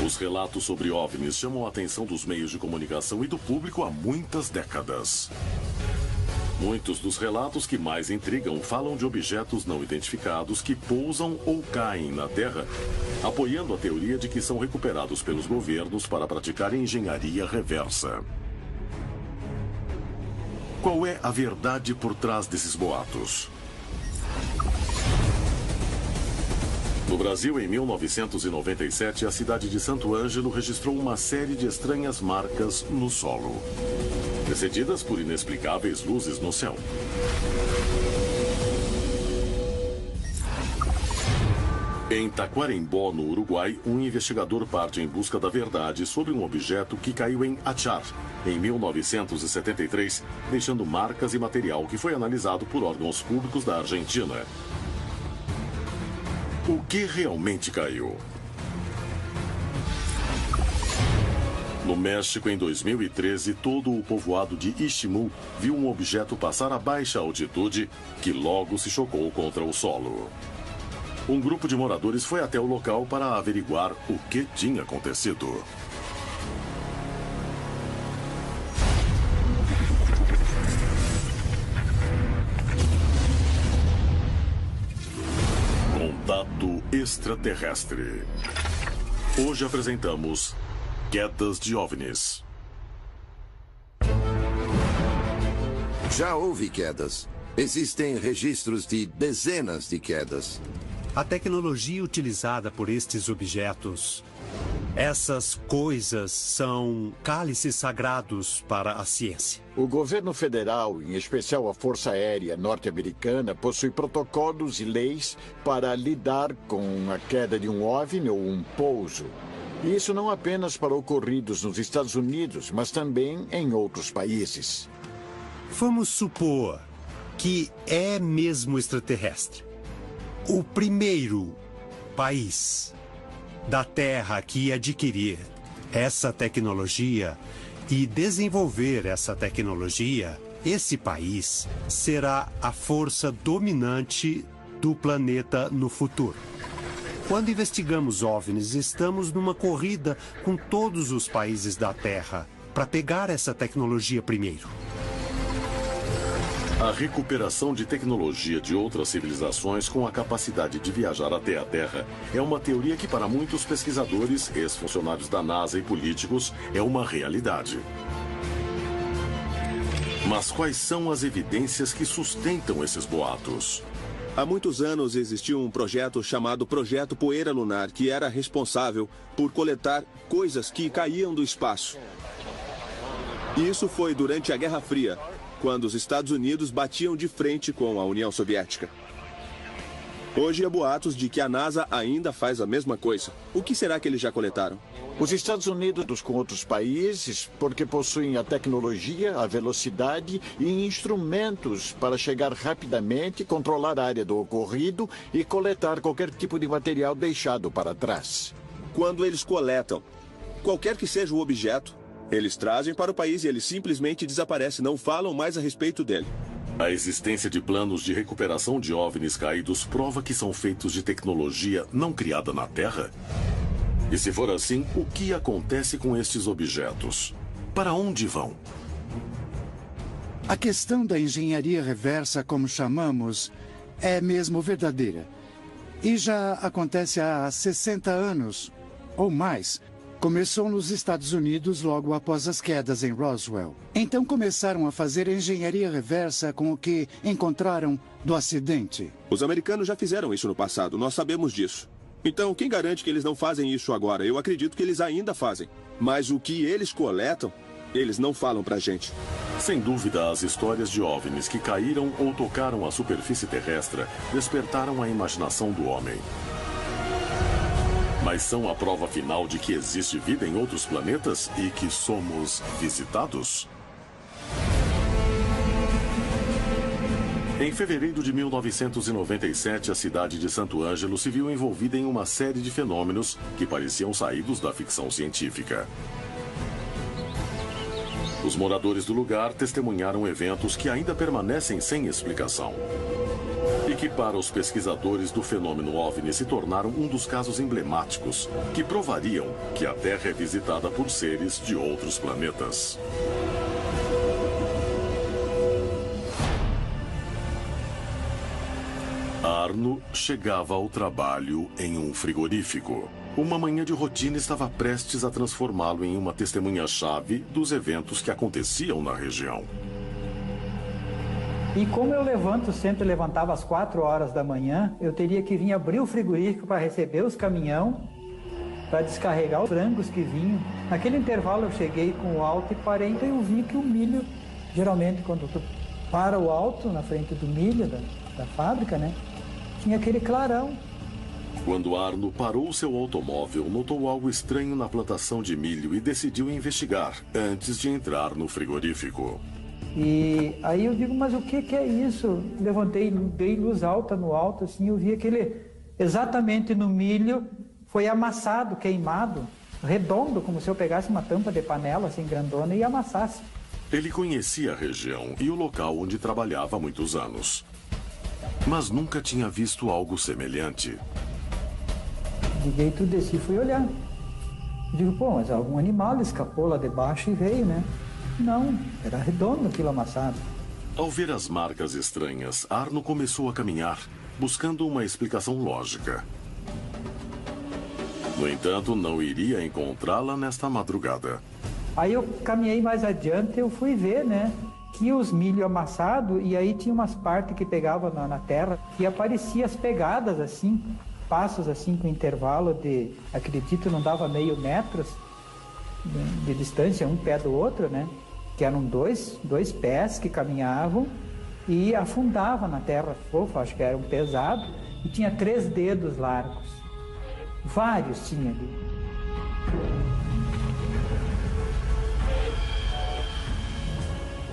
Os relatos sobre OVNIs chamam a atenção dos meios de comunicação e do público há muitas décadas. Muitos dos relatos que mais intrigam falam de objetos não identificados que pousam ou caem na Terra, apoiando a teoria de que são recuperados pelos governos para praticar engenharia reversa. Qual é a verdade por trás desses boatos? No Brasil, em 1997, a cidade de Santo Ângelo registrou uma série de estranhas marcas no solo, precedidas por inexplicáveis luzes no céu. Em Taquarembó, no Uruguai, um investigador parte em busca da verdade sobre um objeto que caiu em Achar, em 1973, deixando marcas e material que foi analisado por órgãos públicos da Argentina. O que realmente caiu? No México, em 2013, todo o povoado de Iximú viu um objeto passar a baixa altitude que logo se chocou contra o solo. Um grupo de moradores foi até o local para averiguar o que tinha acontecido. Contato extraterrestre. Hoje apresentamos quedas de OVNIs. Já houve quedas. Existem registros de dezenas de quedas. A tecnologia utilizada por estes objetos, essas coisas são cálices sagrados para a ciência. O governo federal, em especial a Força Aérea Norte-Americana, possui protocolos e leis para lidar com a queda de um OVNI ou um pouso. E isso não apenas para ocorridos nos Estados Unidos, mas também em outros países. Vamos supor que é mesmo extraterrestre. O primeiro país da Terra que adquirir essa tecnologia e desenvolver essa tecnologia, esse país será a força dominante do planeta no futuro. Quando investigamos OVNIs, estamos numa corrida com todos os países da Terra para pegar essa tecnologia primeiro. A recuperação de tecnologia de outras civilizações com a capacidade de viajar até a Terra é uma teoria que, para muitos pesquisadores, ex-funcionários da NASA e políticos, é uma realidade. Mas quais são as evidências que sustentam esses boatos? Há muitos anos existiu um projeto chamado Projeto Poeira Lunar, que era responsável por coletar coisas que caíam do espaço. E isso foi durante a Guerra Fria, quando os Estados Unidos batiam de frente com a União Soviética. Hoje há boatos de que a NASA ainda faz a mesma coisa. O que será que eles já coletaram? Os Estados Unidos com outros países, porque possuem a tecnologia, a velocidade e instrumentos para chegar rapidamente, controlar a área do ocorrido e coletar qualquer tipo de material deixado para trás. Quando eles coletam, qualquer que seja o objeto, eles trazem para o país e ele simplesmente desaparece, não falam mais a respeito dele. A existência de planos de recuperação de OVNIs caídos prova que são feitos de tecnologia não criada na Terra? E se for assim, o que acontece com estes objetos? Para onde vão? A questão da engenharia reversa, como chamamos, é mesmo verdadeira. E já acontece há 60 anos, ou mais. Começou nos Estados Unidos logo após as quedas em Roswell. Então começaram a fazer engenharia reversa com o que encontraram do acidente. Os americanos já fizeram isso no passado, nós sabemos disso. Então, quem garante que eles não fazem isso agora? Eu acredito que eles ainda fazem. Mas o que eles coletam, eles não falam pra gente. Sem dúvida, as histórias de OVNIs que caíram ou tocaram a superfície terrestre despertaram a imaginação do homem. Mas são a prova final de que existe vida em outros planetas e que somos visitados? Em fevereiro de 1997, a cidade de Santo Ângelo se viu envolvida em uma série de fenômenos que pareciam saídos da ficção científica. Os moradores do lugar testemunharam eventos que ainda permanecem sem explicação. E que para os pesquisadores do fenômeno OVNI se tornaram um dos casos emblemáticos que provariam que a Terra é visitada por seres de outros planetas. Arno chegava ao trabalho em um frigorífico. Uma manhã de rotina estava prestes a transformá-lo em uma testemunha-chave dos eventos que aconteciam na região. E como eu sempre levantava às 4 horas da manhã, eu teria que vir abrir o frigorífico para receber os caminhões, para descarregar os frangos que vinham. Naquele intervalo eu cheguei com o alto e parei, então eu vi que o milho, geralmente quando tu para o alto na frente do milho da fábrica, né, tinha aquele clarão. Quando Arno parou seu automóvel, notou algo estranho na plantação de milho e decidiu investigar antes de entrar no frigorífico. E aí eu digo, mas o que é isso? Levantei, dei luz alta no alto, assim, eu vi aquele, exatamente no milho, foi amassado, queimado, redondo, como se eu pegasse uma tampa de panela, assim, grandona, e amassasse. Ele conhecia a região e o local onde trabalhava há muitos anos, mas nunca tinha visto algo semelhante. Liguei tudo, desci e fui olhar. Digo, pô, mas algum animal escapou lá de baixo e veio, né? Não, era redondo aquilo amassado. Ao ver as marcas estranhas, Arno começou a caminhar, buscando uma explicação lógica. No entanto, não iria encontrá-la nesta madrugada. Aí eu caminhei mais adiante, eu fui ver, né? Que os milho amassado, e aí tinha umas partes que pegavam na terra, e apareciam as pegadas assim, passos assim com intervalo de, acredito, não dava meio metros de distância, um pé do outro, né? Que eram dois pés que caminhavam e afundavam na terra fofa, acho que eram pesados, e tinha 3 dedos largos. Vários tinha ali.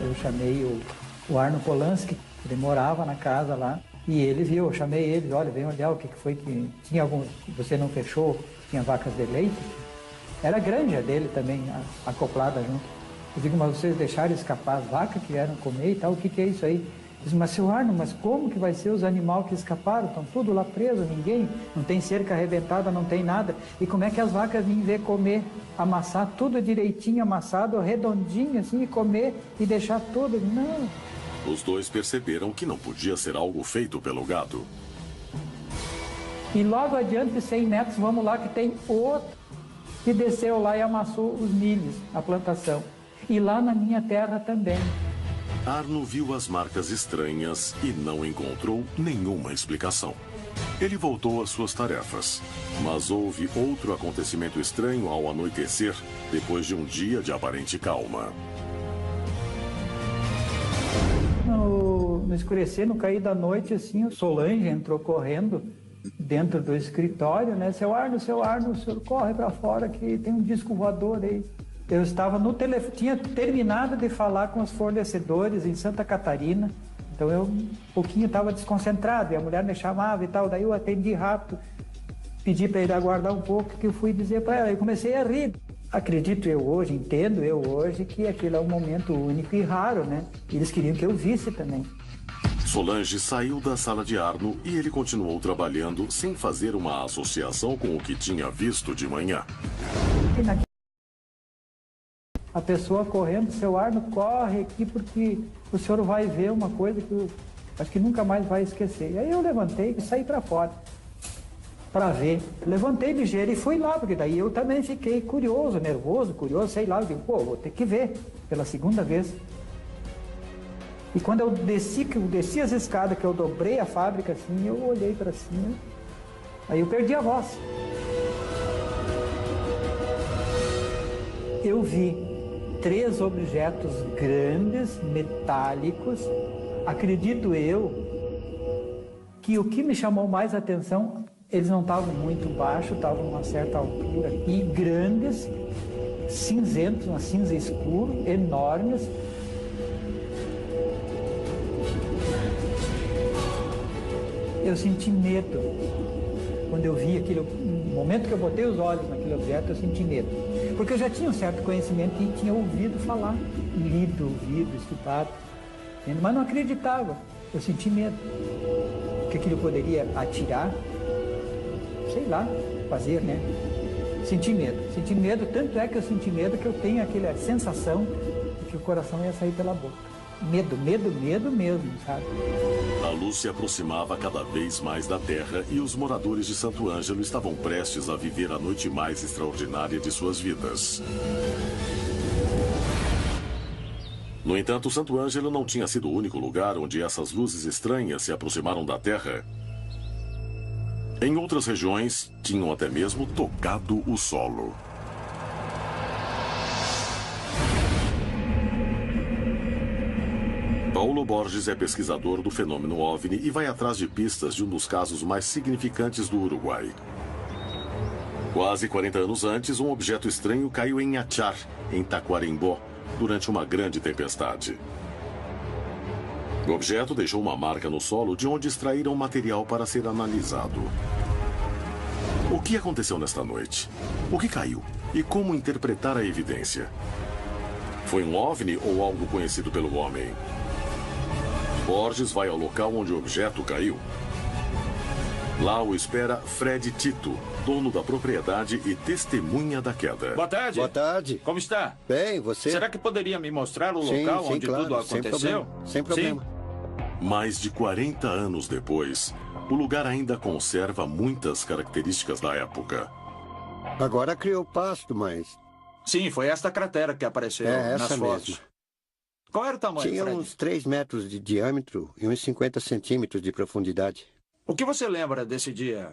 Eu chamei o Arno Polanski, ele morava na casa lá, e ele viu, eu chamei ele, olha, vem olhar o que foi que... Tinha algum... Você não fechou? Tinha vacas de leite? Era grande a dele também, acoplada junto. Eu digo, mas vocês deixaram escapar as vacas que vieram comer e tal, o que é isso aí? Diz, mas seu Arno, mas como que vai ser os animais que escaparam? Estão tudo lá presos, ninguém, não tem cerca arrebentada, não tem nada. E como é que as vacas vêm ver comer, amassar tudo direitinho, amassado, redondinho assim, e comer e deixar tudo? Não. Os dois perceberam que não podia ser algo feito pelo gado. E logo adiante, 100 metros, vamos lá que tem outro que desceu lá e amassou os milhos, a plantação. E lá na minha terra também. Arno viu as marcas estranhas e não encontrou nenhuma explicação. Ele voltou às suas tarefas, mas houve outro acontecimento estranho ao anoitecer, depois de um dia de aparente calma. No escurecer, no cair da noite, assim, o Solange entrou correndo dentro do escritório, né? Seu Arno, o senhor corre para fora que tem um disco voador aí. Eu estava no telefone, tinha terminado de falar com os fornecedores em Santa Catarina, então eu um pouquinho estava desconcentrado, e a mulher me chamava e tal, daí eu atendi rápido, pedi para ele aguardar um pouco, que eu fui dizer para ela, e comecei a rir. Acredito eu hoje, entendo eu hoje, que aquilo é um momento único e raro, né? Eles queriam que eu visse também. Solange saiu da sala de Arno e ele continuou trabalhando sem fazer uma associação com o que tinha visto de manhã. A pessoa correndo, seu Arno, corre aqui porque o senhor vai ver uma coisa que eu acho que nunca mais vai esquecer. E aí eu levantei e saí para fora para ver. Levantei ligeiro e fui lá, porque daí eu também fiquei curioso, nervoso, sei lá. Eu digo, pô, vou ter que ver pela segunda vez. E quando eu desci as escadas, que eu dobrei a fábrica assim, eu olhei para cima, aí eu perdi a voz. Eu vi 3 objetos grandes, metálicos. Acredito eu que o que me chamou mais a atenção, eles não estavam muito baixos, estavam a uma certa altura, e grandes, cinzentos, uma cinza escuro, enormes. Eu senti medo. Quando eu vi aquilo, no momento que eu botei os olhos naquele objeto, eu senti medo. Porque eu já tinha um certo conhecimento e tinha ouvido falar, lido, ouvido, estudado, mas não acreditava. Eu senti medo. que ele poderia atirar, sei lá, fazer, né? Senti medo, tanto é que eu senti medo que eu tenho aquela sensação de que o coração ia sair pela boca. Medo mesmo, sabe? A luz se aproximava cada vez mais da Terra e os moradores de Santo Ângelo estavam prestes a viver a noite mais extraordinária de suas vidas. No entanto, Santo Ângelo não tinha sido o único lugar onde essas luzes estranhas se aproximaram da Terra. Em outras regiões, tinham até mesmo tocado o solo. Paulo Borges é pesquisador do fenômeno OVNI e vai atrás de pistas de um dos casos mais significantes do Uruguai. Quase 40 anos antes, um objeto estranho caiu em Achar, em Tacuarembó, durante uma grande tempestade. O objeto deixou uma marca no solo de onde extraíram material para ser analisado. O que aconteceu nesta noite? O que caiu? E como interpretar a evidência? Foi um OVNI ou algo conhecido pelo homem? Borges vai ao local onde o objeto caiu. Lá o espera Fred Tito, dono da propriedade e testemunha da queda. Boa tarde. Boa tarde. Como está? Bem, você? Será que poderia me mostrar o local onde claro, tudo aconteceu? Sem problema. Mais de 40 anos depois, o lugar ainda conserva muitas características da época. Agora criou pasto, mas... Sim, foi esta cratera que apareceu nas fotos. Mesma. Qual era o tamanho, Tinha Fred? uns 3 metros de diâmetro e uns 50 centímetros de profundidade. O que você lembra desse dia,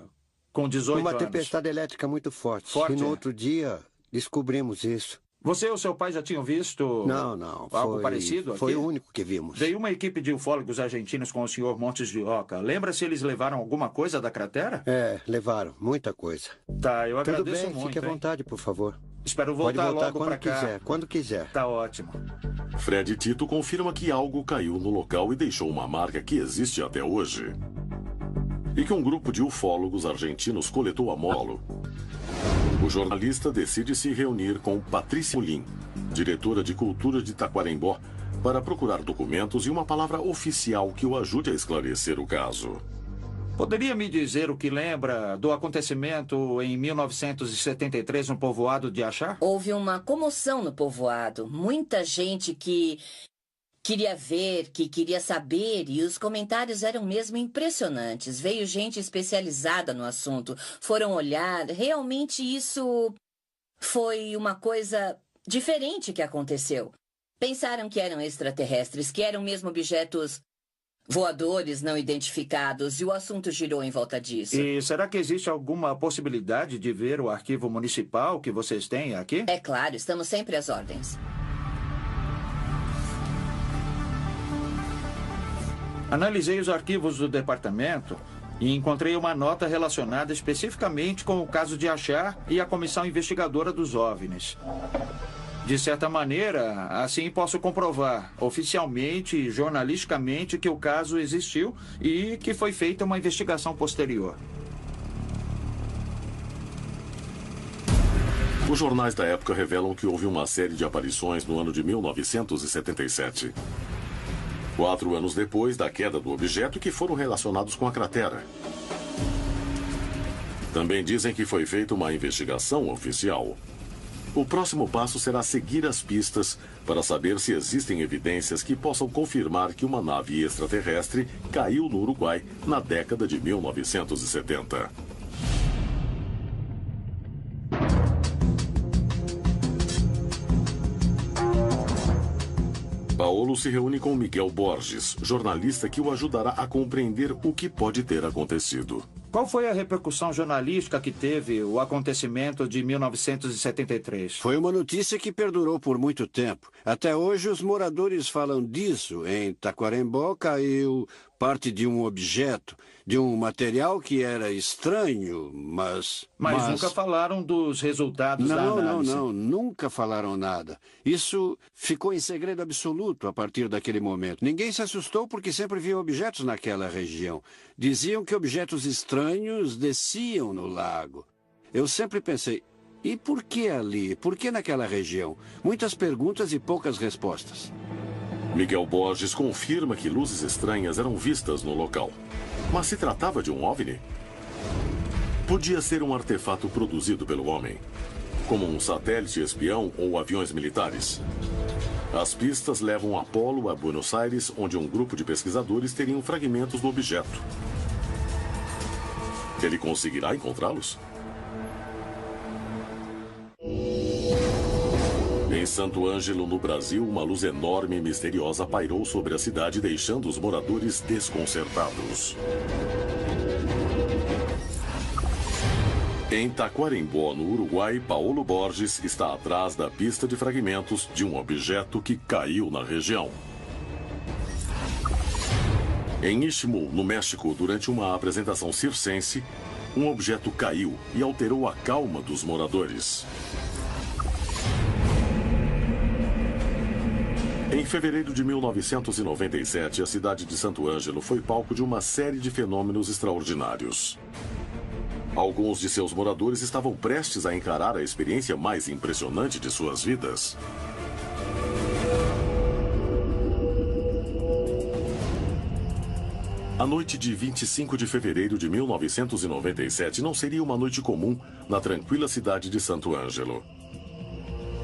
com 18 Uma anos? tempestade elétrica muito forte. Forte, E no é? outro dia, descobrimos isso. Você ou seu pai já tinham visto Não. algo parecido aqui? Foi o único que vimos. Veio uma equipe de ufólogos argentinos com o senhor Montes de Oca. Lembra se eles levaram alguma coisa da cratera? Levaram muita coisa. Tá, eu Tudo agradeço bem, muito. fique à hein? vontade, por favor. Espero Pode voltar voltar logo quando pra cá. quiser, quando quiser. Tá ótimo. Fred Tito confirma que algo caiu no local e deixou uma marca que existe até hoje. E que um grupo de ufólogos argentinos coletou a molo. O jornalista decide se reunir com Patrícia Molin, diretora de cultura de Taquarembó, para procurar documentos e uma palavra oficial que o ajude a esclarecer o caso. Poderia me dizer o que lembra do acontecimento em 1973 no povoado de Achar? Houve uma comoção no povoado. Muita gente que queria ver, que queria saber, e os comentários eram mesmo impressionantes. Veio gente especializada no assunto, foram olhar. Realmente isso foi uma coisa diferente que aconteceu. Pensaram que eram extraterrestres, que eram mesmo objetos voadores não identificados, e o assunto girou em volta disso. E será que existe alguma possibilidade de ver o arquivo municipal que vocês têm aqui? É claro, estamos sempre às ordens. Analisei os arquivos do departamento e encontrei uma nota relacionada especificamente com o caso de Achar e a comissão investigadora dos OVNIs. De certa maneira, assim posso comprovar oficialmente e jornalisticamente que o caso existiu e que foi feita uma investigação posterior. Os jornais da época revelam que houve uma série de aparições no ano de 1977. 4 anos depois da queda do objeto, que foram relacionados com a cratera. Também dizem que foi feita uma investigação oficial. O próximo passo será seguir as pistas para saber se existem evidências que possam confirmar que uma nave extraterrestre caiu no Uruguai na década de 1970. Paulo se reúne com Miguel Borges, jornalista que o ajudará a compreender o que pode ter acontecido. Qual foi a repercussão jornalística que teve o acontecimento de 1973? Foi uma notícia que perdurou por muito tempo. Até hoje, os moradores falam disso. Em Taquarembó caiu parte de um objeto, de um material que era estranho, mas nunca falaram dos resultados da análise. Não, nunca falaram nada. Isso ficou em segredo absoluto a partir daquele momento. Ninguém se assustou porque sempre viu objetos naquela região. Diziam que objetos estranhos desciam no lago. Eu sempre pensei, e por que ali? Por que naquela região? Muitas perguntas e poucas respostas. Miguel Borges confirma que luzes estranhas eram vistas no local. Mas se tratava de um OVNI? Podia ser um artefato produzido pelo homem, como um satélite espião ou aviões militares. As pistas levam Apollo a Buenos Aires, onde um grupo de pesquisadores teriam fragmentos do objeto. Ele conseguirá encontrá-los? Em Santo Ângelo, no Brasil, uma luz enorme e misteriosa pairou sobre a cidade, deixando os moradores desconcertados. Em Taquarembó, no Uruguai, Paulo Borges está atrás da pista de fragmentos de um objeto que caiu na região. Em Istmo, no México, durante uma apresentação circense, um objeto caiu e alterou a calma dos moradores. Em fevereiro de 1997, a cidade de Santo Ângelo foi palco de uma série de fenômenos extraordinários. Alguns de seus moradores estavam prestes a encarar a experiência mais impressionante de suas vidas. A noite de 25 de fevereiro de 1997 não seria uma noite comum na tranquila cidade de Santo Ângelo.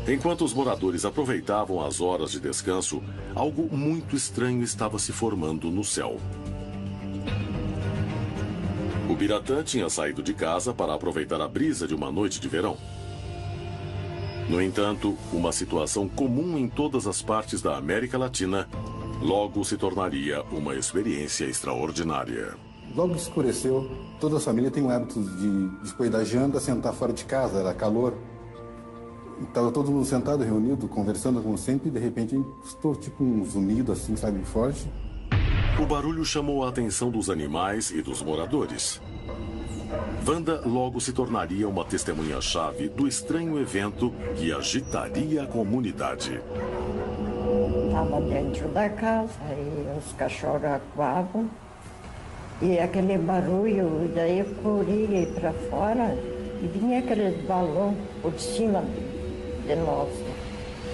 Enquanto os moradores aproveitavam as horas de descanso, algo muito estranho estava se formando no céu. O Biratã tinha saído de casa para aproveitar a brisa de uma noite de verão. No entanto, uma situação comum em todas as partes da América Latina logo se tornaria uma experiência extraordinária. Logo que escureceu, toda a família tem o hábito de, depois da janta, sentar fora de casa, era calor. Estava todo mundo sentado, reunido, conversando como sempre, e de repente estou tipo um zunido assim, sabe, forte. O barulho chamou a atenção dos animais e dos moradores. Wanda logo se tornaria uma testemunha-chave do estranho evento que agitaria a comunidade. Estava dentro da casa e os cachorros acuavam. E aquele barulho, daí eu corri para fora e vinha aquele balão por cima de nós.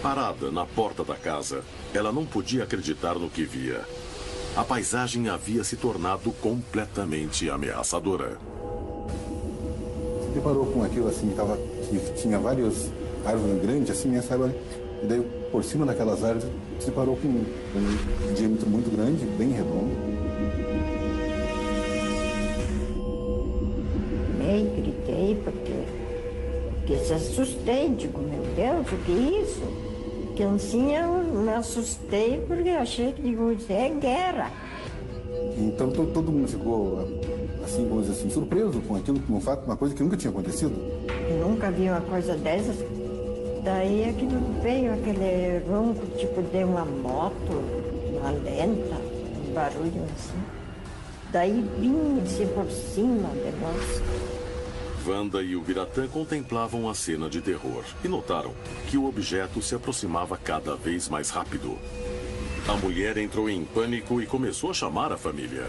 Parada na porta da casa, ela não podia acreditar no que via. A paisagem havia se tornado completamente ameaçadora. Se deparou com aquilo assim, que tinha várias árvores grandes assim, né, sabe? E daí por cima daquelas árvores se deparou com um diâmetro muito grande, bem redondo. Nem gritei porque se assustei, digo, meu Deus, o que é isso? Criancinha, eu me assustei porque achei que, digo, isso é guerra. Então todo mundo ficou, assim, vamos dizer assim, surpreso com aquilo, com um fato, uma coisa que nunca tinha acontecido. Eu nunca vi uma coisa dessas. Daí aquilo veio aquele ronco, tipo de uma moto, uma lenta, um barulho assim. Daí vinha-se por cima de nós. Wanda e o Biratã contemplavam a cena de terror e notaram que o objeto se aproximava cada vez mais rápido. A mulher entrou em pânico e começou a chamar a família.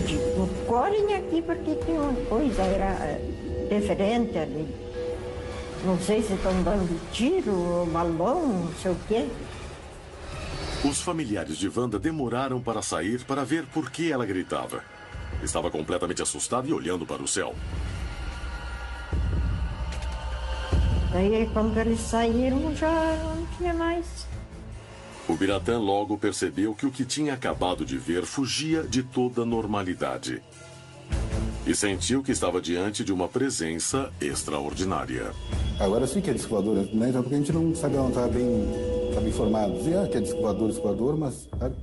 Digo, correm aqui porque tem uma coisa diferente ali. Não sei se estão dando tiro, balão, não sei o quê. Os familiares de Wanda demoraram para sair para ver por que ela gritava. Estava completamente assustada e olhando para o céu. Daí, quando eles saíram, já não tinha mais. O Biratã logo percebeu que o que tinha acabado de ver fugia de toda normalidade. E sentiu que estava diante de uma presença extraordinária. Agora sim que é disco voador, né? Então, porque a gente não sabia, não estava bem informado. Dizia que é disco voador, mas sabe?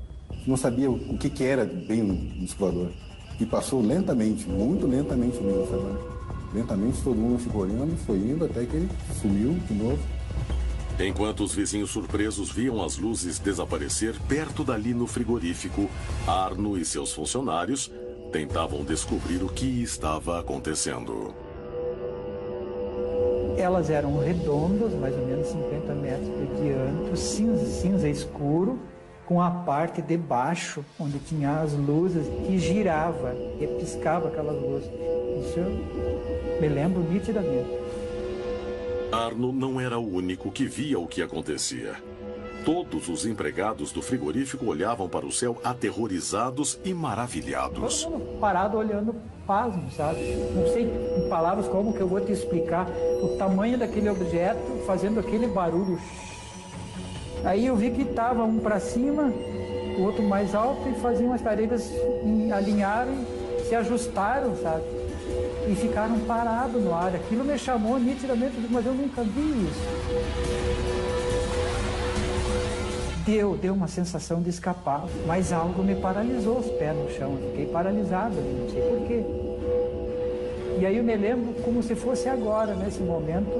Não sabia o que era bem um disco voador. E passou lentamente, muito lentamente mesmo, sabe? Lentamente todo mundo ficou olhando, foi indo até que ele sumiu de novo. Enquanto os vizinhos surpresos viam as luzes desaparecer perto dali no frigorífico, Arno e seus funcionários tentavam descobrir o que estava acontecendo. Elas eram redondas, mais ou menos 50 metros de diâmetro, cinza escuro, com a parte de baixo, onde tinha as luzes, que girava e piscava aquelas luzes. Isso eu me lembro nitidamente. Arno não era o único que via o que acontecia. Todos os empregados do frigorífico olhavam para o céu aterrorizados e maravilhados. Todo mundo parado olhando pasmo, sabe? Não sei em palavras como que eu vou te explicar o tamanho daquele objeto fazendo aquele barulho. Aí eu vi que estava um para cima, o outro mais alto e faziam as paredes alinharam, se ajustaram, sabe? E ficaram parados no ar. Aquilo me chamou nitidamente, mas eu nunca vi isso. Deu uma sensação de escapar, mas algo me paralisou os pés no chão. Eu fiquei paralisado, não sei porquê. E aí eu me lembro como se fosse agora, nesse momento,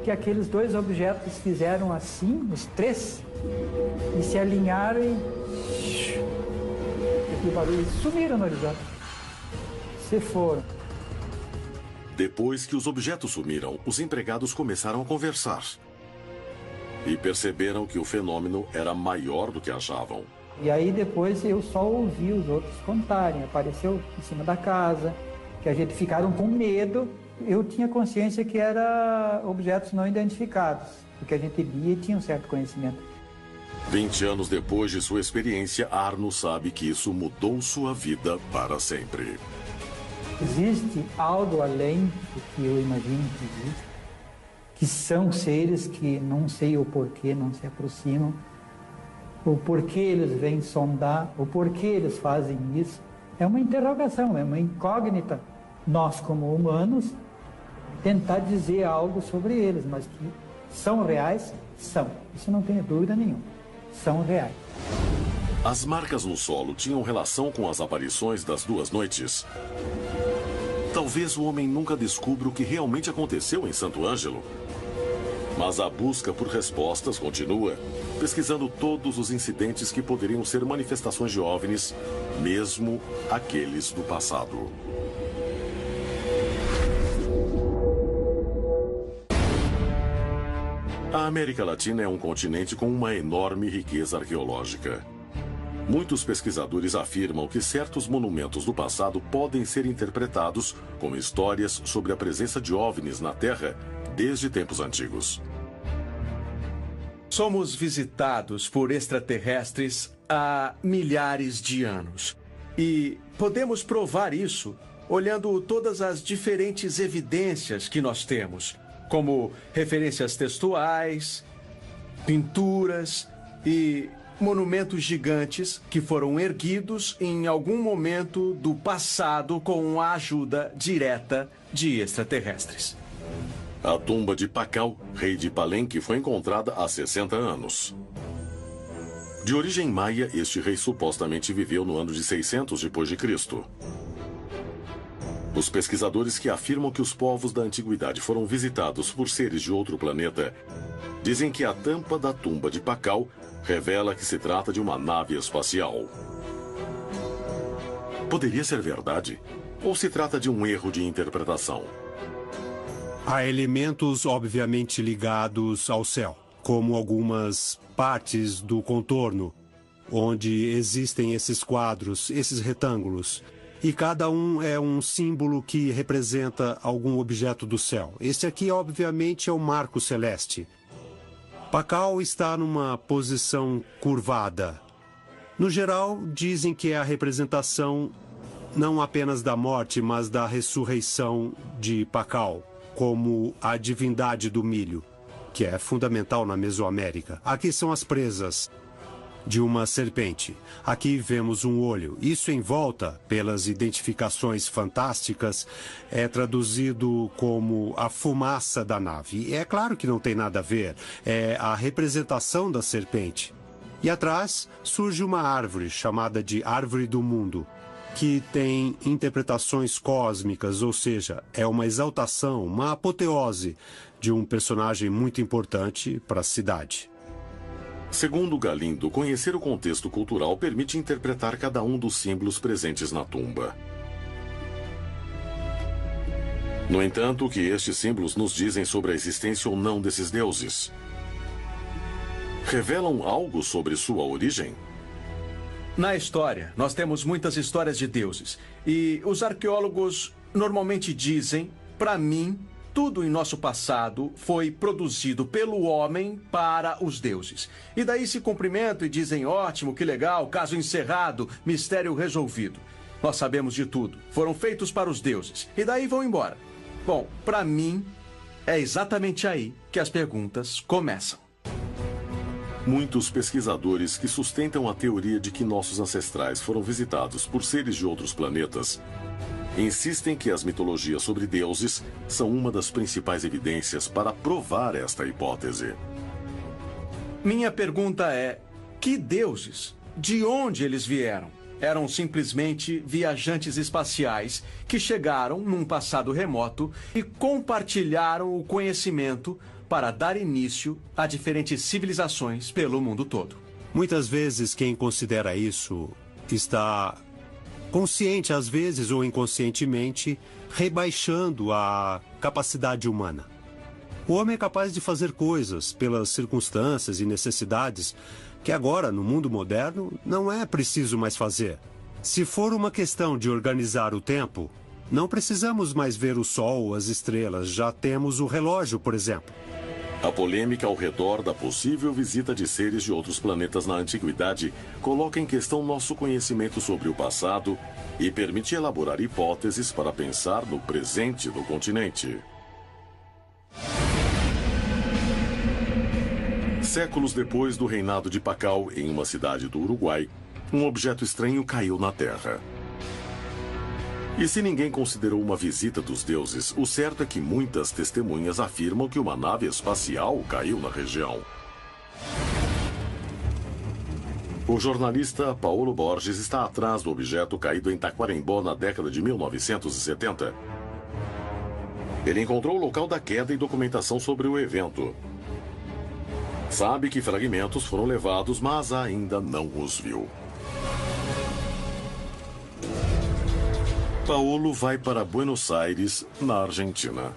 que aqueles dois objetos fizeram assim, os três, e se alinharam e aquele barulho, sumiram no horizonte. Se foram. Depois que os objetos sumiram, os empregados começaram a conversar. E perceberam que o fenômeno era maior do que achavam. E aí depois eu só ouvi os outros contarem. Apareceu em cima da casa, que a gente ficaram com medo. Eu tinha consciência que eram objetos não identificados, porque a gente via e tinha um certo conhecimento. 20 anos depois de sua experiência, Arno sabe que isso mudou sua vida para sempre. Existe algo além do que eu imagino que existe, que são seres que não sei o porquê não se aproximam, o porquê eles vêm sondar, o porquê eles fazem isso. É uma interrogação, é uma incógnita. Nós, como humanos, tentar dizer algo sobre eles, mas que são reais, são. Isso não tenho dúvida nenhuma. São reais. As marcas no solo tinham relação com as aparições das duas noites? Talvez o homem nunca descubra o que realmente aconteceu em Santo Ângelo. Mas a busca por respostas continua, pesquisando todos os incidentes que poderiam ser manifestações de OVNIs, mesmo aqueles do passado. A América Latina é um continente com uma enorme riqueza arqueológica. Muitos pesquisadores afirmam que certos monumentos do passado podem ser interpretados como histórias sobre a presença de OVNIs na Terra desde tempos antigos. Somos visitados por extraterrestres há milhares de anos. E podemos provar isso olhando todas as diferentes evidências que nós temos, como referências textuais, pinturas e monumentos gigantes que foram erguidos em algum momento do passado com a ajuda direta de extraterrestres. A tumba de Pakal, rei de Palenque, foi encontrada há 60 anos. De origem maia, este rei supostamente viveu no ano de 600 d.C. Os pesquisadores que afirmam que os povos da antiguidade foram visitados por seres de outro planeta dizem que a tampa da tumba de Pakal revela que se trata de uma nave espacial. Poderia ser verdade? Ou se trata de um erro de interpretação? Há elementos obviamente ligados ao céu, como algumas partes do contorno, onde existem esses quadros, esses retângulos. E cada um é um símbolo que representa algum objeto do céu. Esse aqui, obviamente, é o marco celeste. Pakal está numa posição curvada. No geral, dizem que é a representação não apenas da morte, mas da ressurreição de Pakal, como a divindade do milho, que é fundamental na Mesoamérica. Aqui são as presas de uma serpente. Aqui vemos um olho. Isso em volta, pelas identificações fantásticas, é traduzido como a fumaça da nave. E é claro que não tem nada a ver. É a representação da serpente. E atrás surge uma árvore, chamada de Árvore do Mundo, que tem interpretações cósmicas, ou seja, é uma exaltação, uma apoteose de um personagem muito importante para a cidade. Segundo Galindo, conhecer o contexto cultural permite interpretar cada um dos símbolos presentes na tumba. No entanto, o que estes símbolos nos dizem sobre a existência ou não desses deuses? Revelam algo sobre sua origem? Na história, nós temos muitas histórias de deuses. E os arqueólogos normalmente dizem, para mim, tudo em nosso passado foi produzido pelo homem para os deuses. E daí se cumprimentam e dizem, ótimo, que legal, caso encerrado, mistério resolvido. Nós sabemos de tudo. Foram feitos para os deuses. E daí vão embora. Bom, para mim, é exatamente aí que as perguntas começam. Muitos pesquisadores que sustentam a teoria de que nossos ancestrais foram visitados por seres de outros planetas insistem que as mitologias sobre deuses são uma das principais evidências para provar esta hipótese. Minha pergunta é, que deuses? De onde eles vieram? Eram simplesmente viajantes espaciais que chegaram num passado remoto e compartilharam o conhecimento para dar início a diferentes civilizações pelo mundo todo. Muitas vezes quem considera isso está consciente, às vezes ou inconscientemente, rebaixando a capacidade humana. O homem é capaz de fazer coisas pelas circunstâncias e necessidades que agora, no mundo moderno, não é preciso mais fazer. Se for uma questão de organizar o tempo, não precisamos mais ver o sol ou as estrelas, já temos o relógio, por exemplo. A polêmica ao redor da possível visita de seres de outros planetas na antiguidade coloca em questão nosso conhecimento sobre o passado e permite elaborar hipóteses para pensar no presente do continente. Séculos depois do reinado de Pacal, em uma cidade do Uruguai, um objeto estranho caiu na Terra. E se ninguém considerou uma visita dos deuses, o certo é que muitas testemunhas afirmam que uma nave espacial caiu na região. O jornalista Paulo Borges está atrás do objeto caído em Taquarembó na década de 1970. Ele encontrou o local da queda e documentação sobre o evento. Sabe que fragmentos foram levados, mas ainda não os viu. Paulo vai para Buenos Aires, na Argentina,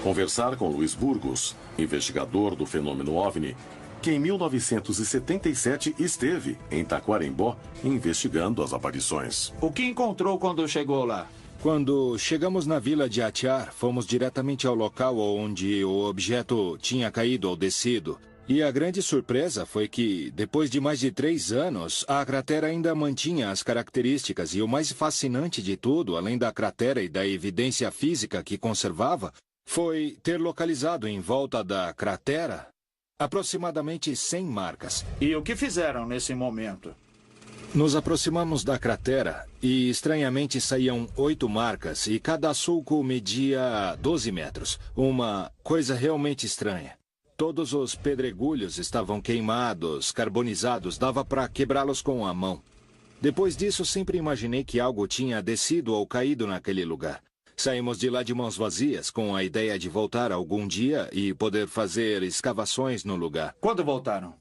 conversar com Luiz Burgos, investigador do fenômeno OVNI, que em 1977 esteve em Taquarembó investigando as aparições. O que encontrou quando chegou lá? Quando chegamos na vila de Atiar, fomos diretamente ao local onde o objeto tinha caído ou descido. E a grande surpresa foi que, depois de mais de 3 anos, a cratera ainda mantinha as características. E o mais fascinante de tudo, além da cratera e da evidência física que conservava, foi ter localizado em volta da cratera aproximadamente 100 marcas. E o que fizeram nesse momento? Nos aproximamos da cratera e, estranhamente, saíam 8 marcas e cada sulco media 12 metros. Uma coisa realmente estranha. Todos os pedregulhos estavam queimados, carbonizados, dava para quebrá-los com a mão. Depois disso, sempre imaginei que algo tinha descido ou caído naquele lugar. Saímos de lá de mãos vazias, com a ideia de voltar algum dia e poder fazer escavações no lugar. Quando voltaram?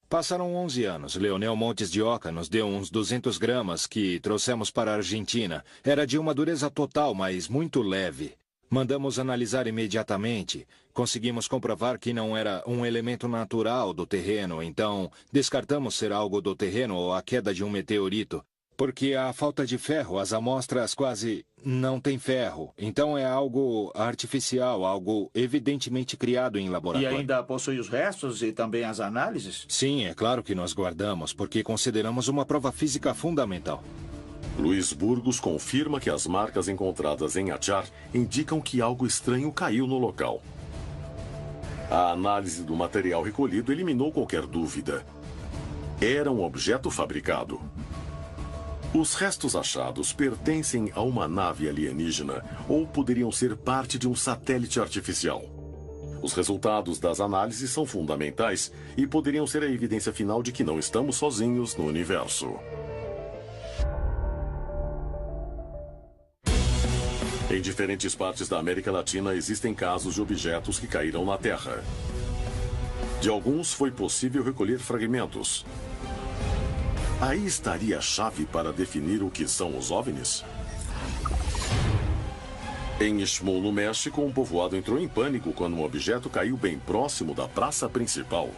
Passaram 11 anos. Leonel Montes de Oca nos deu uns 200 gramas que trouxemos para a Argentina. Era de uma dureza total, mas muito leve. Mandamos analisar imediatamente. Conseguimos comprovar que não era um elemento natural do terreno, então descartamos ser algo do terreno ou a queda de um meteorito. Porque a falta de ferro, as amostras quase não têm ferro. Então é algo artificial, algo evidentemente criado em laboratório. E ainda possui os restos e também as análises? Sim, é claro que nós guardamos, porque consideramos uma prova física fundamental. Luiz Burgos confirma que as marcas encontradas em Atiar indicam que algo estranho caiu no local. A análise do material recolhido eliminou qualquer dúvida. Era um objeto fabricado. Os restos achados pertencem a uma nave alienígena ou poderiam ser parte de um satélite artificial. Os resultados das análises são fundamentais e poderiam ser a evidência final de que não estamos sozinhos no universo. Em diferentes partes da América Latina existem casos de objetos que caíram na Terra. De alguns foi possível recolher fragmentos. Aí estaria a chave para definir o que são os OVNIs? Em Istmo, no México, um povoado entrou em pânico quando um objeto caiu bem próximo da praça principal.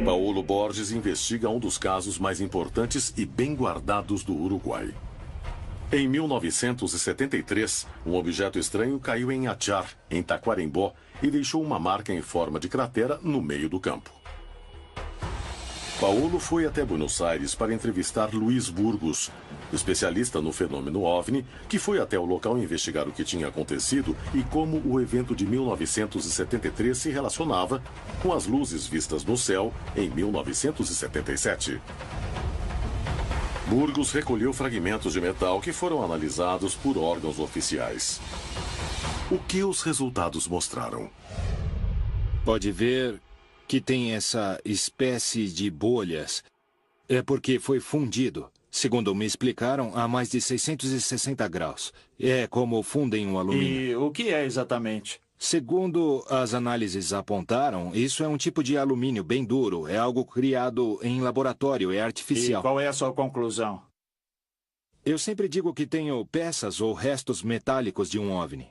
Paulo Borges investiga um dos casos mais importantes e bem guardados do Uruguai. Em 1973, um objeto estranho caiu em Achar, em Taquarembó, e deixou uma marca em forma de cratera no meio do campo. Paolo foi até Buenos Aires para entrevistar Luiz Burgos, especialista no fenômeno OVNI, que foi até o local investigar o que tinha acontecido e como o evento de 1973 se relacionava com as luzes vistas no céu em 1977. Burgos recolheu fragmentos de metal que foram analisados por órgãos oficiais. O que os resultados mostraram? Pode ver que tem essa espécie de bolhas. É porque foi fundido. Segundo me explicaram, a mais de 660 graus. É como fundem o alumínio. E o que é exatamente? Segundo as análises apontaram, isso é um tipo de alumínio bem duro. É algo criado em laboratório, é artificial. E qual é a sua conclusão? Eu sempre digo que tenho peças ou restos metálicos de um OVNI.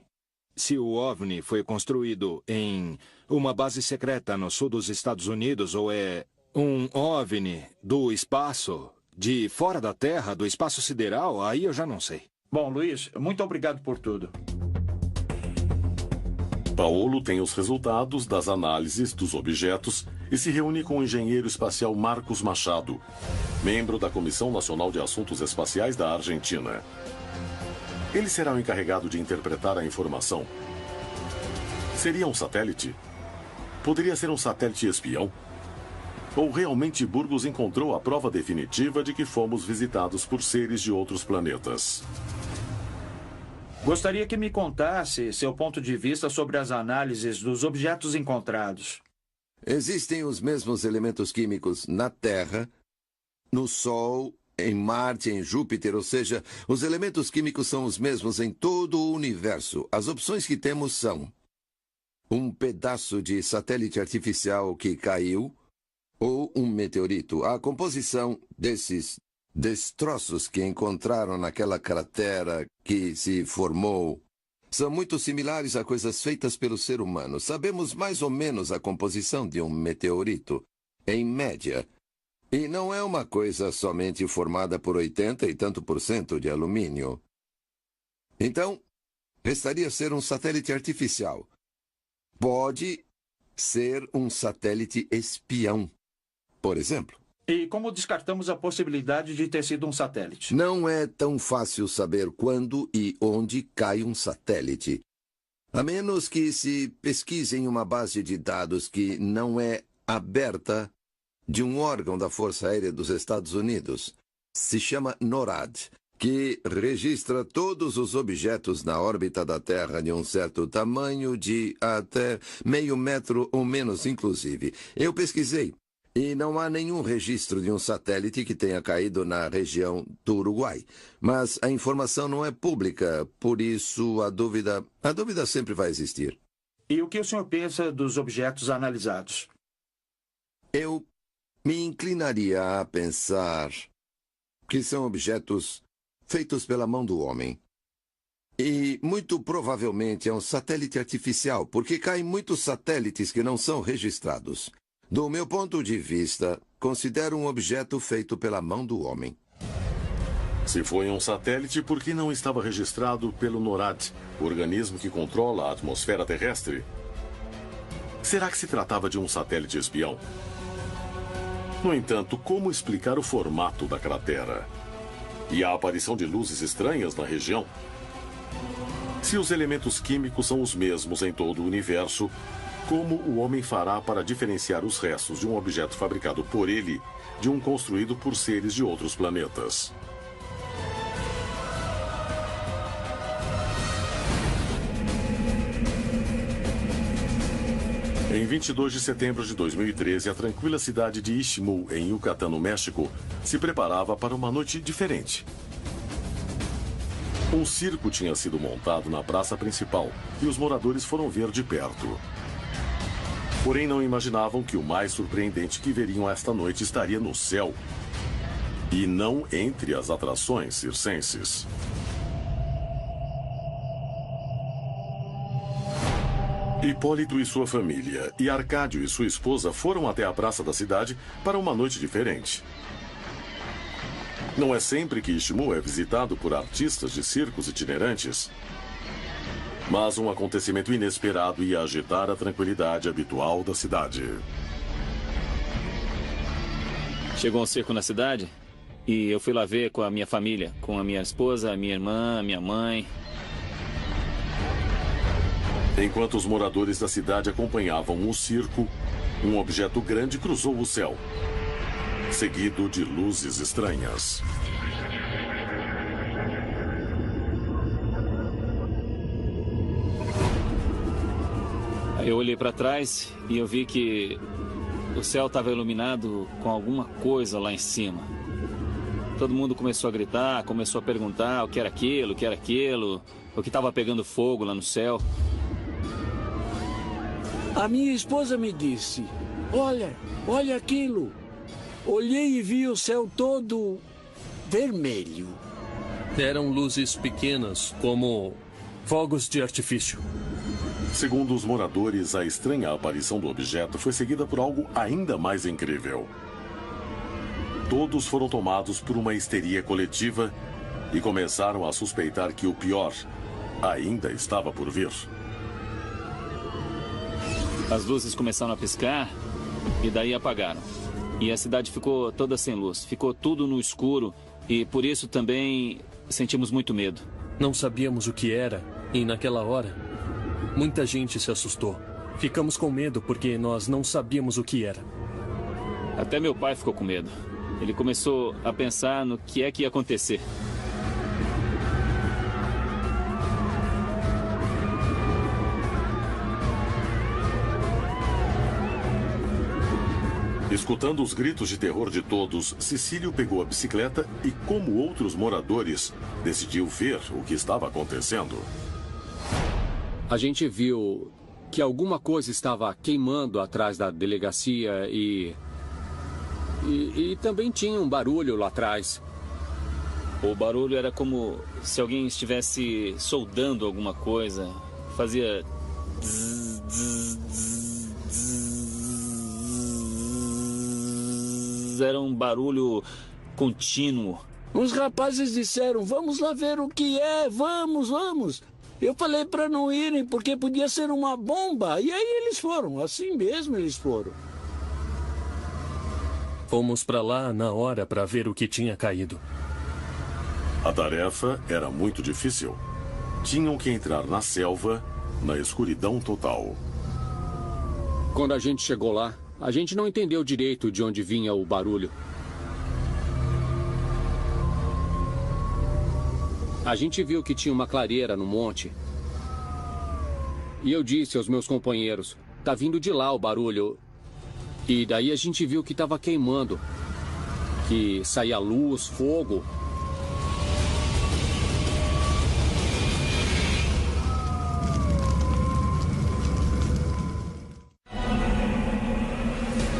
Se o OVNI foi construído em uma base secreta no sul dos Estados Unidos ou é um OVNI do espaço, de fora da Terra, do espaço sideral, aí eu já não sei. Bom, Luiz, muito obrigado por tudo. Paolo tem os resultados das análises dos objetos e se reúne com o engenheiro espacial Marcos Machado, membro da Comissão Nacional de Assuntos Espaciais da Argentina. Ele será o encarregado de interpretar a informação. Seria um satélite? Poderia ser um satélite espião? Ou realmente Burgos encontrou a prova definitiva de que fomos visitados por seres de outros planetas? Gostaria que me contasse seu ponto de vista sobre as análises dos objetos encontrados. Existem os mesmos elementos químicos na Terra, no Sol, em Marte, em Júpiter, ou seja, os elementos químicos são os mesmos em todo o universo. As opções que temos são um pedaço de satélite artificial que caiu ou um meteorito. A composição desses destroços que encontraram naquela cratera que se formou são muito similares a coisas feitas pelo ser humano. Sabemos mais ou menos a composição de um meteorito, em média. E não é uma coisa somente formada por 80 e tanto por cento de alumínio. Então, restaria ser um satélite artificial. Pode ser um satélite espião, por exemplo. E como descartamos a possibilidade de ter sido um satélite? Não é tão fácil saber quando e onde cai um satélite. A menos que se pesquise em uma base de dados que não é aberta de um órgão da Força Aérea dos Estados Unidos. Se chama NORAD, que registra todos os objetos na órbita da Terra de um certo tamanho, de até meio metro ou menos, inclusive. Eu pesquisei, e não há nenhum registro de um satélite que tenha caído na região do Uruguai. Mas a informação não é pública, por isso a dúvida sempre vai existir. E o que o senhor pensa dos objetos analisados? Eu me inclinaria a pensar que são objetos feitos pela mão do homem. E muito provavelmente é um satélite artificial, porque caem muitos satélites que não são registrados. Do meu ponto de vista, considero um objeto feito pela mão do homem. Se foi um satélite, por que não estava registrado pelo NORAD, o organismo que controla a atmosfera terrestre? Será que se tratava de um satélite espião? No entanto, como explicar o formato da cratera? E a aparição de luzes estranhas na região? Se os elementos químicos são os mesmos em todo o universo, como o homem fará para diferenciar os restos de um objeto fabricado por ele de um construído por seres de outros planetas? Em 22 de setembro de 2013, a tranquila cidade de Ixmú, em Yucatán, no México, se preparava para uma noite diferente. Um circo tinha sido montado na praça principal e os moradores foram ver de perto. Porém, não imaginavam que o mais surpreendente que veriam esta noite estaria no céu e não entre as atrações circenses. Hipólito e sua família, e Arcádio e sua esposa foram até a praça da cidade para uma noite diferente. Não é sempre que Istmo é visitado por artistas de circos itinerantes. Mas um acontecimento inesperado ia agitar a tranquilidade habitual da cidade. Chegou um circo na cidade e eu fui lá ver com a minha família, com a minha esposa, a minha irmã, a minha mãe. Enquanto os moradores da cidade acompanhavam o circo, um objeto grande cruzou o céu, seguido de luzes estranhas. Aí eu olhei para trás e eu vi que o céu estava iluminado com alguma coisa lá em cima. Todo mundo começou a gritar, começou a perguntar o que era aquilo, o que era aquilo, o que estava pegando fogo lá no céu. A minha esposa me disse, olha aquilo. Olhei e vi o céu todo vermelho. Eram luzes pequenas, como fogos de artifício. Segundo os moradores, a estranha aparição do objeto foi seguida por algo ainda mais incrível. Todos foram tomados por uma histeria coletiva e começaram a suspeitar que o pior ainda estava por vir. As luzes começaram a piscar e daí apagaram. E a cidade ficou toda sem luz. Ficou tudo no escuro e por isso também sentimos muito medo. Não sabíamos o que era e naquela hora, muita gente se assustou. Ficamos com medo porque nós não sabíamos o que era. Até meu pai ficou com medo. Ele começou a pensar no que é que ia acontecer. Escutando os gritos de terror de todos, Cecílio pegou a bicicleta e, como outros moradores, decidiu ver o que estava acontecendo. A gente viu que alguma coisa estava queimando atrás da delegacia e também tinha um barulho lá atrás. O barulho era como se alguém estivesse soldando alguma coisa. Fazia... Zzz, zzz, zzz, zzz. Era um barulho contínuo. Os rapazes disseram, vamos lá ver o que é, vamos. Eu falei para não irem porque podia ser uma bomba. E aí eles foram, assim mesmo eles foram. Fomos para lá na hora para ver o que tinha caído. A tarefa era muito difícil. Tinham que entrar na selva, na escuridão total. Quando a gente chegou lá, a gente não entendeu direito de onde vinha o barulho. A gente viu que tinha uma clareira no monte. E eu disse aos meus companheiros, tá vindo de lá o barulho. E daí a gente viu que estava queimando. Que saía luz, fogo.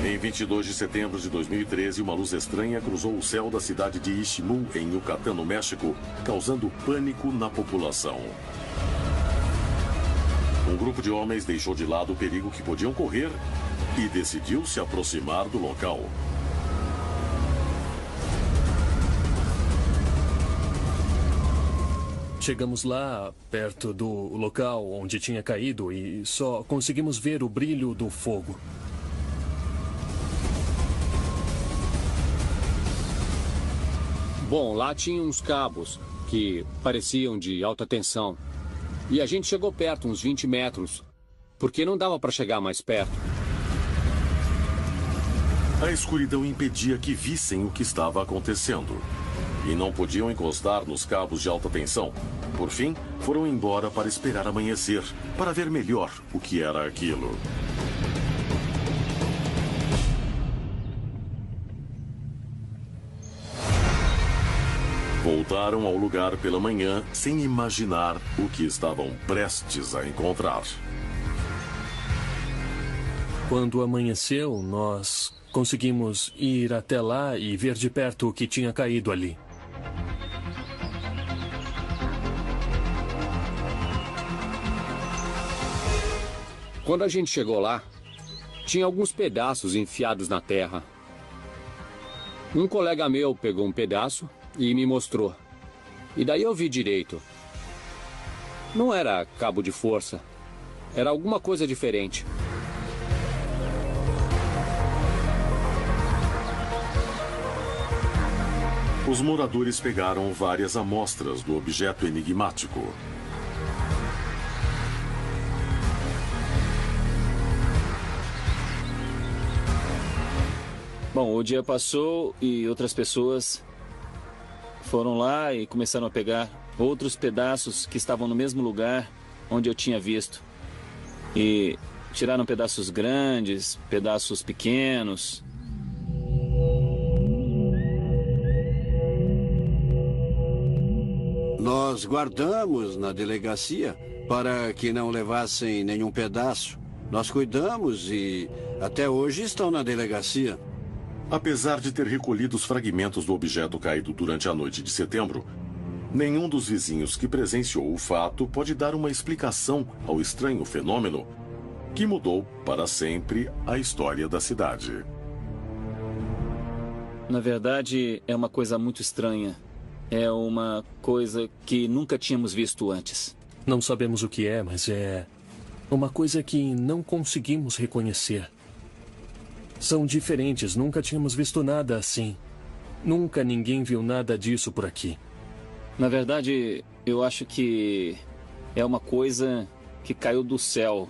Em 22 de setembro de 2013, uma luz estranha cruzou o céu da cidade de Istmo, em Yucatán, no México, causando pânico na população. Um grupo de homens deixou de lado o perigo que podiam correr e decidiu se aproximar do local. Chegamos lá, perto do local onde tinha caído, e só conseguimos ver o brilho do fogo. Bom, lá tinha uns cabos que pareciam de alta tensão. E a gente chegou perto, uns 20 metros, porque não dava para chegar mais perto. A escuridão impedia que vissem o que estava acontecendo. E não podiam encostar nos cabos de alta tensão. Por fim, foram embora para esperar amanhecer, para ver melhor o que era aquilo. Voltaram ao lugar pela manhã sem imaginar o que estavam prestes a encontrar. Quando amanheceu, nós conseguimos ir até lá e ver de perto o que tinha caído ali. Quando a gente chegou lá, tinha alguns pedaços enfiados na terra. Um colega meu pegou um pedaço e me mostrou. E daí eu vi direito. Não era cabo de força. Era alguma coisa diferente. Os moradores pegaram várias amostras do objeto enigmático. Bom, o dia passou e outras pessoas foram lá e começaram a pegar outros pedaços que estavam no mesmo lugar onde eu tinha visto. E tiraram pedaços grandes, pedaços pequenos. Nós guardamos na delegacia para que não levassem nenhum pedaço. Nós cuidamos e até hoje estão na delegacia. Apesar de ter recolhido os fragmentos do objeto caído durante a noite de setembro, nenhum dos vizinhos que presenciou o fato pode dar uma explicação ao estranho fenômeno que mudou para sempre a história da cidade. Na verdade, é uma coisa muito estranha. É uma coisa que nunca tínhamos visto antes. Não sabemos o que é, mas é uma coisa que não conseguimos reconhecer. São diferentes, nunca tínhamos visto nada assim. Nunca ninguém viu nada disso por aqui. Na verdade, eu acho que é uma coisa que caiu do céu.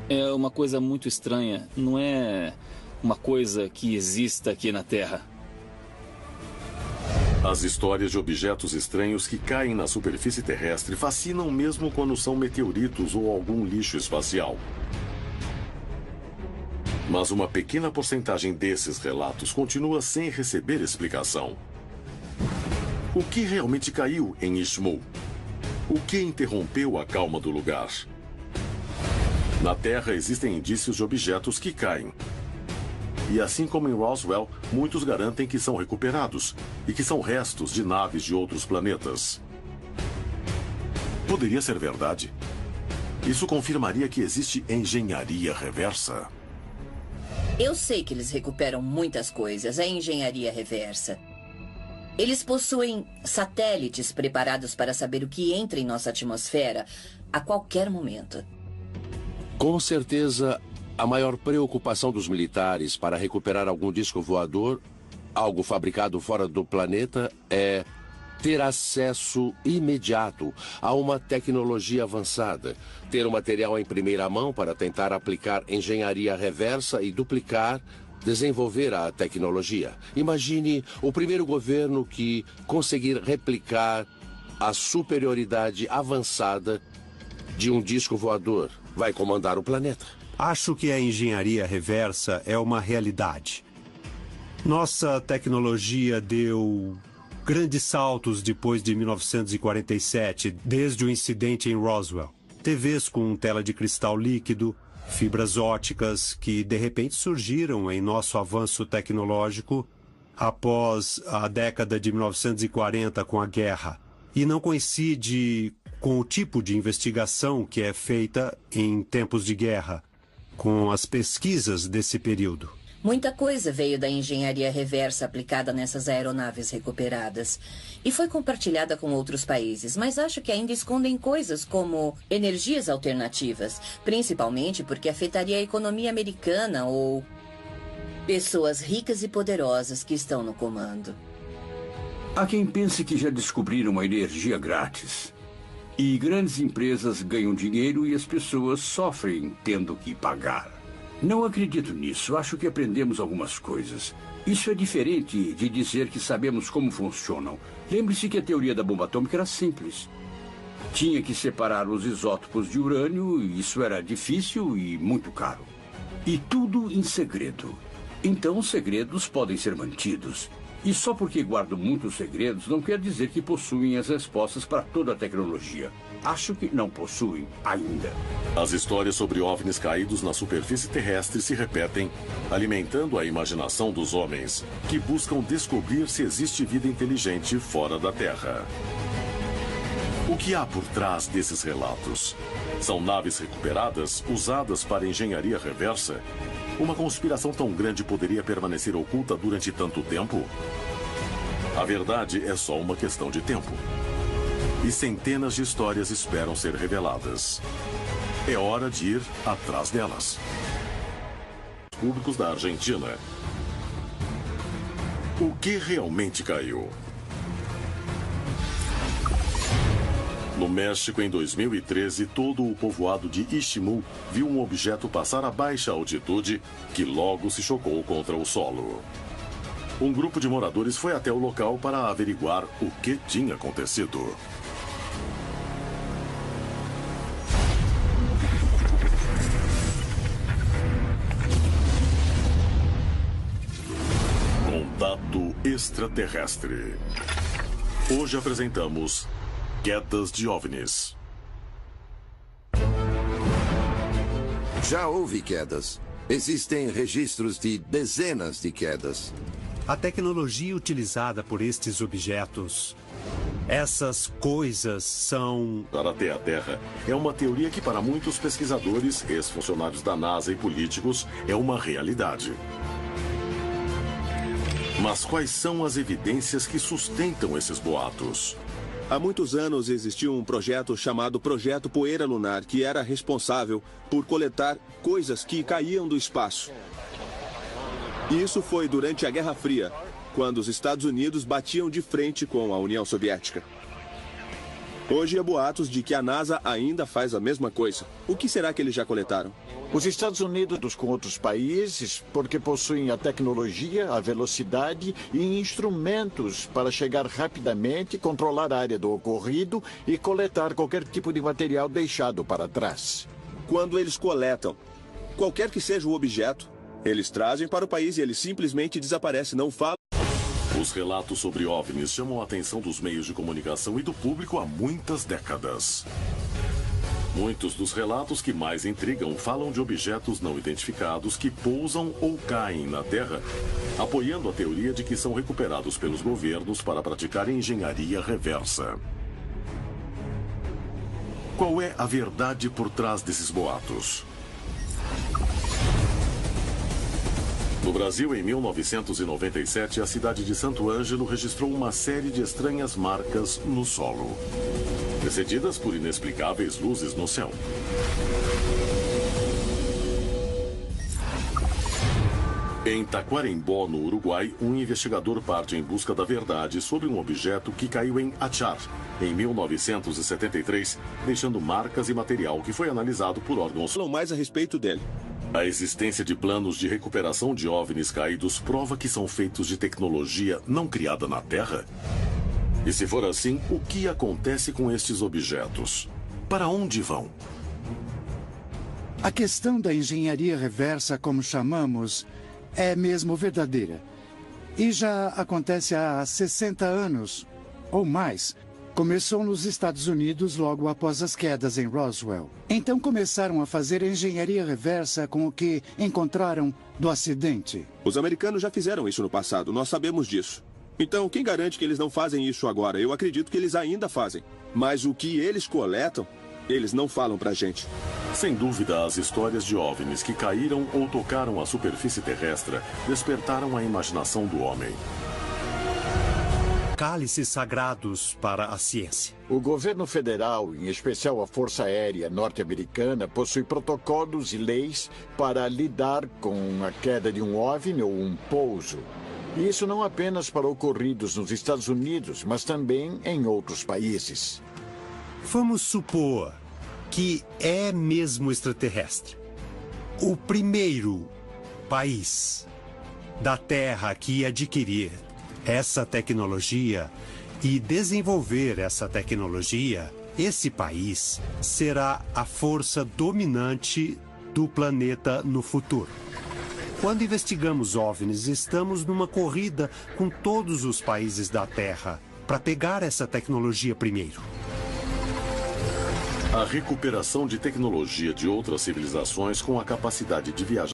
É uma coisa muito estranha. Não é uma coisa que exista aqui na Terra. As histórias de objetos estranhos que caem na superfície terrestre fascinam mesmo quando são meteoritos ou algum lixo espacial. Mas uma pequena porcentagem desses relatos continua sem receber explicação. O que realmente caiu em Ishmael? O que interrompeu a calma do lugar? Na Terra existem indícios de objetos que caem. E assim como em Roswell, muitos garantem que são recuperados e que são restos de naves de outros planetas. Poderia ser verdade? Isso confirmaria que existe engenharia reversa? Eu sei que eles recuperam muitas coisas, a engenharia reversa. Eles possuem satélites preparados para saber o que entra em nossa atmosfera a qualquer momento. Com certeza, a maior preocupação dos militares para recuperar algum disco voador, algo fabricado fora do planeta, é ter acesso imediato a uma tecnologia avançada, ter o material em primeira mão para tentar aplicar engenharia reversa e duplicar, desenvolver a tecnologia. Imagine o primeiro governo que conseguir replicar a superioridade avançada de um disco voador. Vai comandar o planeta. Acho que a engenharia reversa é uma realidade. Nossa tecnologia deu grandes saltos depois de 1947, desde o incidente em Roswell. TVs com tela de cristal líquido, fibras óticas que de repente surgiram em nosso avanço tecnológico após a década de 1940 com a guerra. E não coincide com o tipo de investigação que é feita em tempos de guerra, com as pesquisas desse período. Muita coisa veio da engenharia reversa aplicada nessas aeronaves recuperadas e foi compartilhada com outros países, mas acho que ainda escondem coisas como energias alternativas, principalmente porque afetaria a economia americana ou pessoas ricas e poderosas que estão no comando. Há quem pense que já descobriram a energia grátis. E grandes empresas ganham dinheiro e as pessoas sofrem tendo que pagar. Não acredito nisso. Acho que aprendemos algumas coisas. Isso é diferente de dizer que sabemos como funcionam. Lembre-se que a teoria da bomba atômica era simples. Tinha que separar os isótopos de urânio e isso era difícil e muito caro. E tudo em segredo. Então, os segredos podem ser mantidos. E só porque guardam muitos segredos não quer dizer que possuem as respostas para toda a tecnologia. Acho que não possuem ainda. As histórias sobre OVNIs caídos na superfície terrestre se repetem, alimentando a imaginação dos homens, que buscam descobrir se existe vida inteligente fora da Terra. O que há por trás desses relatos? São naves recuperadas, usadas para engenharia reversa? Uma conspiração tão grande poderia permanecer oculta durante tanto tempo? A verdade é só uma questão de tempo. E centenas de histórias esperam ser reveladas. É hora de ir atrás delas. Públicos da Argentina. O que realmente caiu? No México, em 2013, todo o povoado de Iximú viu um objeto passar a baixa altitude que logo se chocou contra o solo. Um grupo de moradores foi até o local para averiguar o que tinha acontecido. Contato extraterrestre. Hoje apresentamos quedas de OVNIs. Já houve quedas. Existem registros de dezenas de quedas. A tecnologia utilizada por estes objetos, essas coisas são... Até a Terra é uma teoria que para muitos pesquisadores, ex-funcionários da NASA e políticos, é uma realidade. Mas quais são as evidências que sustentam esses boatos? Há muitos anos existiu um projeto chamado Projeto Poeira Lunar, que era responsável por coletar coisas que caíam do espaço. Isso foi durante a Guerra Fria, quando os Estados Unidos batiam de frente com a União Soviética. Hoje há boatos de que a NASA ainda faz a mesma coisa. O que será que eles já coletaram? Os Estados Unidos com outros países, porque possuem a tecnologia, a velocidade e instrumentos para chegar rapidamente, controlar a área do ocorrido e coletar qualquer tipo de material deixado para trás. Quando eles coletam, qualquer que seja o objeto, eles trazem para o país e ele simplesmente desaparece, não fala. Os relatos sobre OVNIs chamam a atenção dos meios de comunicação e do público há muitas décadas. Muitos dos relatos que mais intrigam falam de objetos não identificados que pousam ou caem na Terra, apoiando a teoria de que são recuperados pelos governos para praticar engenharia reversa. Qual é a verdade por trás desses boatos? No Brasil, em 1997, a cidade de Santo Ângelo registrou uma série de estranhas marcas no solo, precedidas por inexplicáveis luzes no céu. Em Taquarembó, no Uruguai, um investigador parte em busca da verdade sobre um objeto que caiu em Achar, em 1973, deixando marcas e material que foi analisado por órgãos. Falam mais a respeito dele. A existência de planos de recuperação de OVNIs caídos prova que são feitos de tecnologia não criada na Terra? E se for assim, o que acontece com estes objetos? Para onde vão? A questão da engenharia reversa, como chamamos, é mesmo verdadeira. E já acontece há 60 anos ou mais. Começou nos Estados Unidos logo após as quedas em Roswell. Então começaram a fazer engenharia reversa com o que encontraram do acidente. Os americanos já fizeram isso no passado, nós sabemos disso. Então, quem garante que eles não fazem isso agora? Eu acredito que eles ainda fazem. Mas o que eles coletam, eles não falam pra gente. Sem dúvida, as histórias de OVNIs que caíram ou tocaram a superfície terrestre despertaram a imaginação do homem. Cálices sagrados para a ciência. O governo federal, em especial a Força Aérea Norte-Americana, possui protocolos e leis para lidar com a queda de um OVNI ou um pouso. E isso não apenas para ocorridos nos Estados Unidos, mas também em outros países. Vamos supor que é mesmo extraterrestre. O primeiro país da Terra que adquirir essa tecnologia e desenvolver essa tecnologia, esse país será a força dominante do planeta no futuro. Quando investigamos OVNIs, estamos numa corrida com todos os países da Terra para pegar essa tecnologia primeiro. A recuperação de tecnologia de outras civilizações com a capacidade de viajar